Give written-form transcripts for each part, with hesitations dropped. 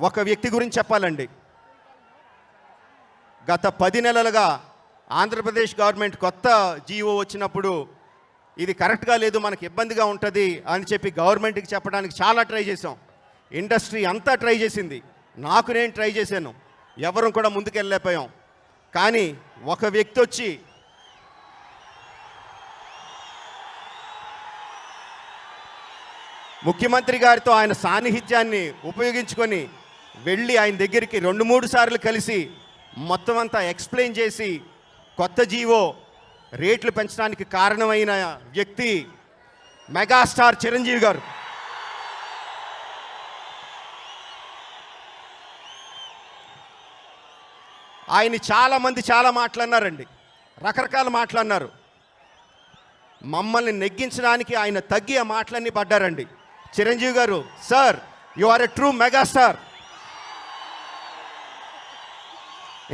ఒక వ్యక్తి గురించి చెప్పాలండి. గత 10 నెలలుగా ఆంధ్రప్రదేశ్ గవర్నమెంట్ కొత్త జీవో వచ్చినప్పుడు ఇది కరెక్ట్గా లేదు, మనకి ఇబ్బందిగా ఉంటుంది అని చెప్పి గవర్నమెంట్కి చెప్పడానికి చాలా ట్రై చేసాం. ఇండస్ట్రీ అంతా ట్రై చేసింది, నేను ట్రై చేశాను, ఎవరు కూడా ముందుకెళ్ళలేకపోయాం. కానీ ఒక వ్యక్తి వచ్చి ముఖ్యమంత్రి గారితో ఆయన సాన్నిహిత్యాన్ని ఉపయోగించుకొని వెళ్ళి ఆయన దగ్గరికి 2-3 సార్లు కలిసి మొత్తం అంతా ఎక్స్ప్లెయిన్ చేసి కొత్త జీవో రేట్లు పెంచడానికి కారణమైన వ్యక్తి మెగాస్టార్ చిరంజీవి గారు. ఆయన చాలామంది చాలా మాట్లాడినారండి, రకరకాల మాట్లాడినారు. మమ్మల్ని నెగ్గించడానికి ఆయన తగ్గి ఆ మాటలన్నీ పడ్డారండి. Chiranjeevi garu, sir you are a true megastar.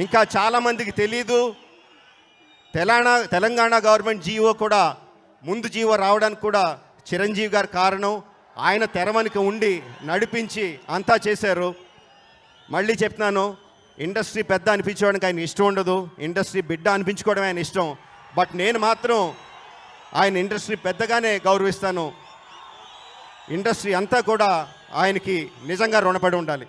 ఇంకా చాలామందికి తెలీదు, తెలంగాణ గవర్నమెంట్ జీవో కూడా ముందు జీవో రావడానికి కూడా చిరంజీవి గారు కారణం. ఆయన తెరవనికి ఉండి నడిపించి అంతా చేశారు. మళ్ళీ చెప్తున్నాను, ఇండస్ట్రీ పెద్ద అనిపించుకోవడానికి ఆయన ఇష్టం ఉండదు, ఇండస్ట్రీ బిడ్డ అనిపించుకోవడం ఆయన ఇష్టం. బట్ నేను మాత్రం ఆయన ఇండస్ట్రీ పెద్దగానే గౌరవిస్తాను. ఇండస్ట్రీ అంతా కూడా ఆయనకి నిజంగా రుణపడి ఉండాలి.